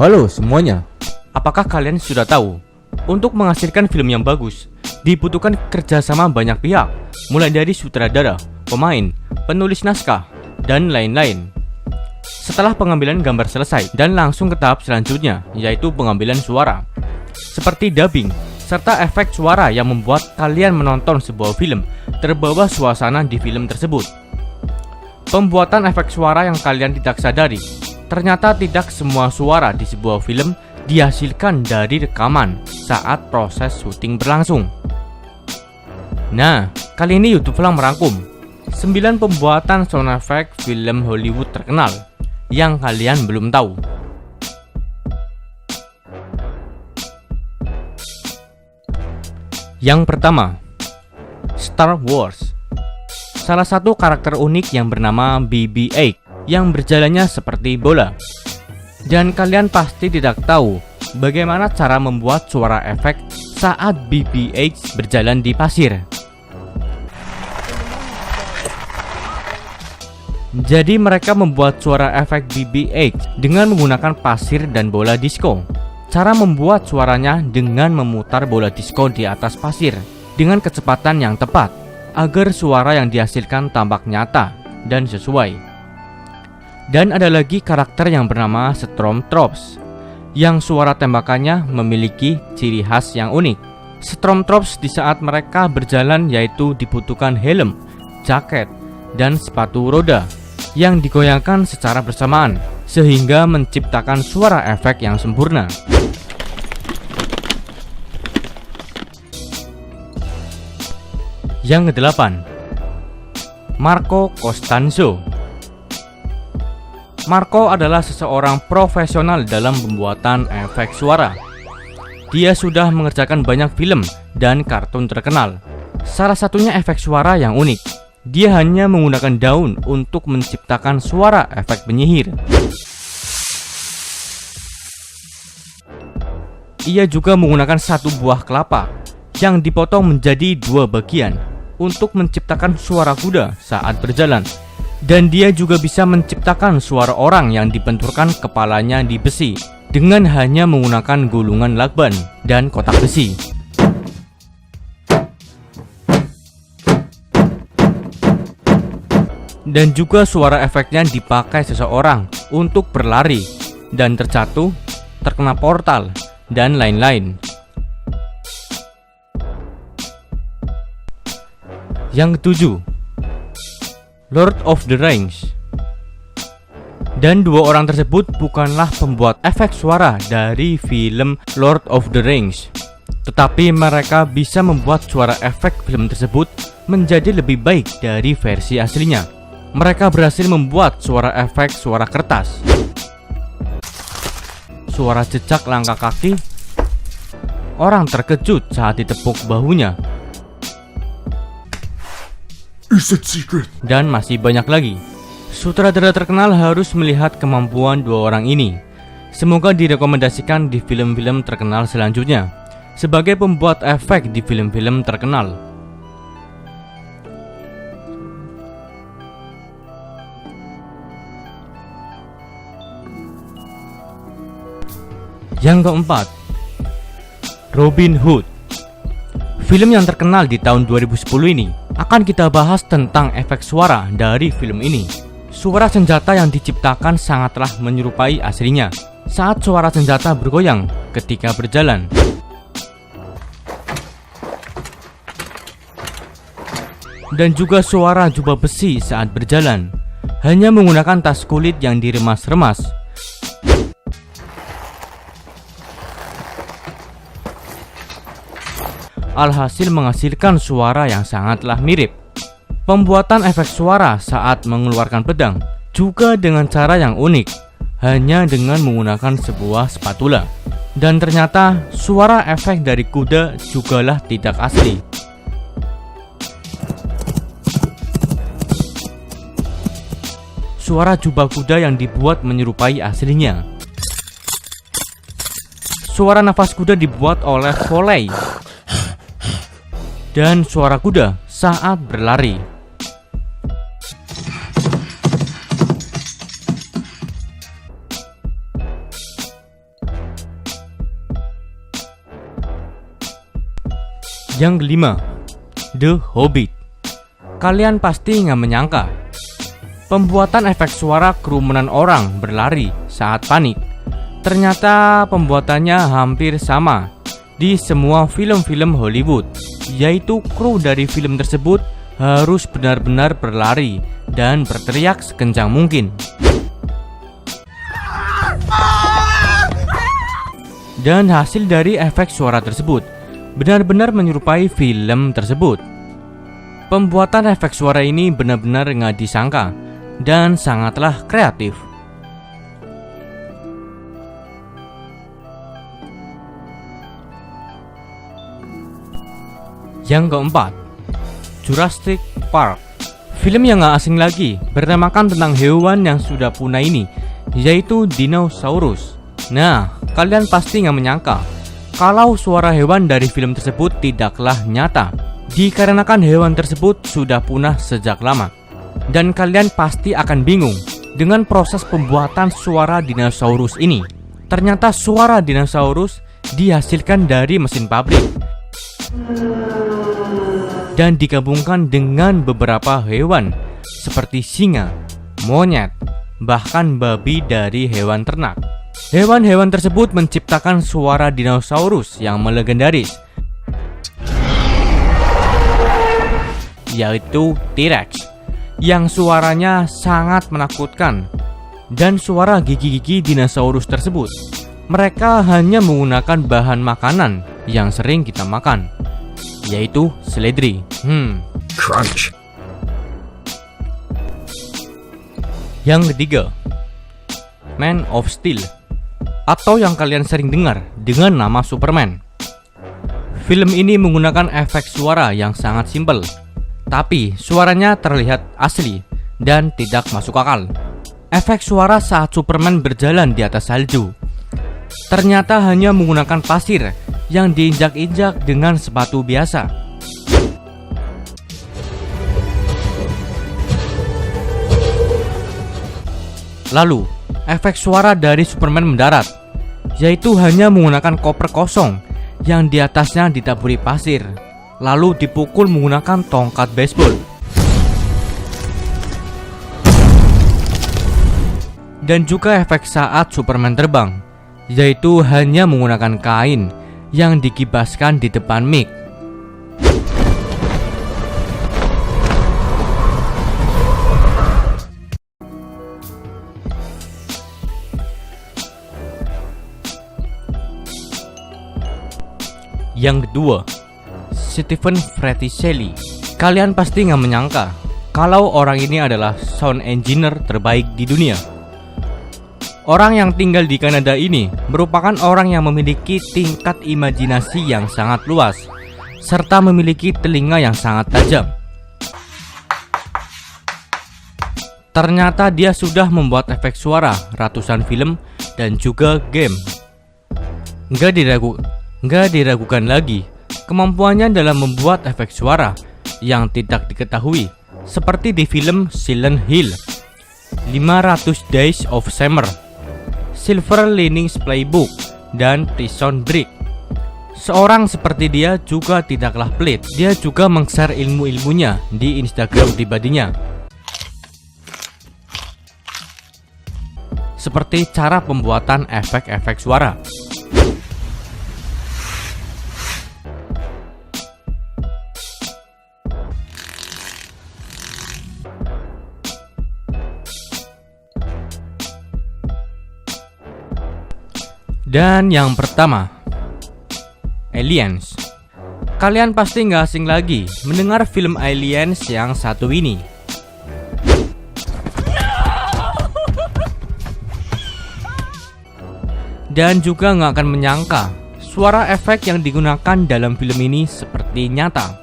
Halo semuanya, apakah kalian sudah tahu? Untuk menghasilkan film yang bagus, dibutuhkan kerjasama banyak pihak, mulai dari sutradara, pemain, penulis naskah, dan lain-lain. Setelah pengambilan gambar selesai dan langsung ke tahap selanjutnya, yaitu pengambilan suara, seperti dubbing, serta efek suara yang membuat kalian menonton sebuah film terbawa suasana di film tersebut. Pembuatan efek suara yang kalian tidak sadari, ternyata tidak semua suara di sebuah film dihasilkan dari rekaman saat proses syuting berlangsung. Nah, kali ini YouTube telah merangkum 9 pembuatan sound effect film Hollywood terkenal yang kalian belum tahu. Yang pertama, Star Wars. Salah satu karakter unik yang bernama BB-8 yang berjalannya seperti bola. Dan kalian pasti tidak tahu bagaimana cara membuat suara efek saat BB-8 berjalan di pasir. Jadi mereka membuat suara efek BB-8 dengan menggunakan pasir dan bola disco. Cara membuat suaranya dengan memutar bola disco di atas pasir dengan kecepatan yang tepat agar suara yang dihasilkan tampak nyata dan sesuai. Dan ada lagi karakter yang bernama Stormtroopers, yang suara tembakannya memiliki ciri khas yang unik. Stormtroopers di saat mereka berjalan yaitu dibutuhkan helm, jaket, dan sepatu roda yang digoyangkan secara bersamaan sehingga menciptakan suara efek yang sempurna. Yang kedelapan, Marco Costanzo. Marco adalah seseorang profesional dalam pembuatan efek suara. Dia sudah mengerjakan banyak film dan kartun terkenal. Salah satunya efek suara yang unik. Dia hanya menggunakan daun untuk menciptakan suara efek penyihir. Ia juga menggunakan satu buah kelapa yang dipotong menjadi 2 bagian untuk menciptakan suara kuda saat berjalan. Dan dia juga bisa menciptakan suara orang yang dibenturkan kepalanya di besi dengan hanya menggunakan gulungan lakban dan kotak besi. Dan juga suara efeknya dipakai seseorang untuk berlari dan terjatuh, terkena portal, dan lain-lain. Yang ketujuh, Lord of the Rings. Dan 2 orang tersebut bukanlah pembuat efek suara dari film Lord of the Rings, tetapi mereka bisa membuat suara efek film tersebut menjadi lebih baik dari versi aslinya. Mereka berhasil membuat suara efek suara kertas, suara jejak langkah kaki, orang terkejut saat ditepuk bahunya, dan masih banyak lagi. Sutradara terkenal harus melihat kemampuan 2 orang ini. Semoga direkomendasikan di film-film terkenal selanjutnya sebagai pembuat efek di film-film terkenal. Yang keempat, Robin Hood. Film yang terkenal di tahun 2010 ini akan kita bahas tentang efek suara dari film ini. Suara senjata yang diciptakan sangatlah menyerupai aslinya saat suara senjata bergoyang ketika berjalan. Dan juga suara jubah besi saat berjalan, hanya menggunakan tas kulit yang diremas-remas. Alhasil menghasilkan suara yang sangatlah mirip. Pembuatan efek suara saat mengeluarkan pedang juga dengan cara yang unik, hanya dengan menggunakan sebuah spatula. Dan ternyata suara efek dari kuda jugalah tidak asli. Suara jubah kuda yang dibuat menyerupai aslinya. Suara nafas kuda dibuat oleh Foley. Dan suara kuda saat berlari. Yang kelima, The Hobbit. Kalian pasti nggak menyangka pembuatan efek suara kerumunan orang berlari saat panik. Ternyata pembuatannya hampir sama di semua film-film Hollywood, yaitu kru dari film tersebut harus benar-benar berlari dan berteriak sekencang mungkin. Dan hasil dari efek suara tersebut benar-benar menyerupai film tersebut. Pembuatan efek suara ini benar-benar nggak disangka dan sangatlah kreatif. Yang keempat, Jurassic Park. Film yang gak asing lagi, bertemakan tentang hewan yang sudah punah ini, yaitu dinosaurus. Nah, kalian pasti gak menyangka kalau suara hewan dari film tersebut tidaklah nyata, dikarenakan hewan tersebut sudah punah sejak lama. Dan kalian pasti akan bingung dengan proses pembuatan suara dinosaurus ini. Ternyata suara dinosaurus dihasilkan dari mesin pabrik dan digabungkan dengan beberapa hewan seperti singa, monyet, bahkan babi dari hewan ternak. Hewan-hewan tersebut menciptakan suara dinosaurus yang melegendaris, yaitu T-Rex, yang suaranya sangat menakutkan. Dan suara gigi-gigi dinosaurus tersebut, mereka hanya menggunakan bahan makanan yang sering kita makan, yaitu seledri. Crunch. Yang ketiga, Man of Steel, atau yang kalian sering dengar dengan nama Superman. Film ini menggunakan efek suara yang sangat simpel, tapi suaranya terlihat asli dan tidak masuk akal. Efek suara saat Superman berjalan di atas salju ternyata hanya menggunakan pasir yang diinjak-injak dengan sepatu biasa. Lalu, efek suara dari Superman mendarat, yaitu hanya menggunakan koper kosong yang di atasnya ditaburi pasir, lalu dipukul menggunakan tongkat baseball. Dan juga efek saat Superman terbang, yaitu hanya menggunakan kain yang dikibaskan di depan mic. Yang kedua, Stephen Fraticelli. Kalian pasti nggak menyangka kalau orang ini adalah sound engineer terbaik di dunia. Orang yang tinggal di Kanada ini merupakan orang yang memiliki tingkat imajinasi yang sangat luas, serta memiliki telinga yang sangat tajam. Ternyata dia sudah membuat efek suara ratusan film dan juga game. Nggak diragukan lagi kemampuannya dalam membuat efek suara yang tidak diketahui, seperti di film Silent Hill, 500 Days of Summer, Silver Linings Playbook, dan Prison Break. Seorang seperti dia juga tidaklah pelit. Dia juga meng-share ilmu-ilmunya di Instagram pribadinya, seperti cara pembuatan efek-efek suara. Dan yang pertama, Aliens. Kalian pasti nggak asing lagi mendengar film Aliens yang satu ini. Dan juga nggak akan menyangka suara efek yang digunakan dalam film ini seperti nyata.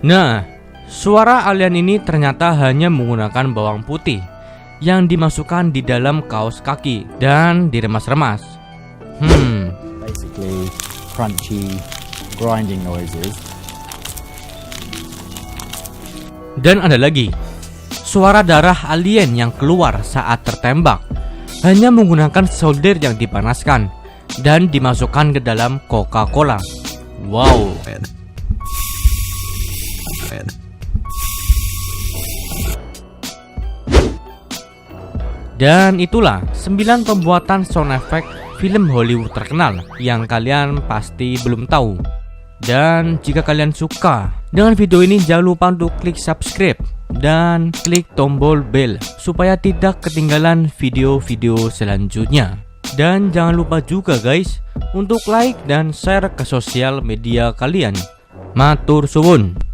Nah, suara alien ini ternyata hanya menggunakan bawang putih yang dimasukkan di dalam kaos kaki dan diremas-remas. Basically crunchy grinding noises. Dan ada lagi, suara darah alien yang keluar saat tertembak hanya menggunakan solder yang dipanaskan dan dimasukkan ke dalam Coca-Cola. Wow. Dan itulah 9 pembuatan sound effect film Hollywood terkenal yang kalian pasti belum tahu. Dan jika kalian suka dengan video ini, jangan lupa untuk klik subscribe dan klik tombol bell supaya tidak ketinggalan video-video selanjutnya. Dan jangan lupa juga guys untuk like dan share ke sosial media kalian. Matur suwun.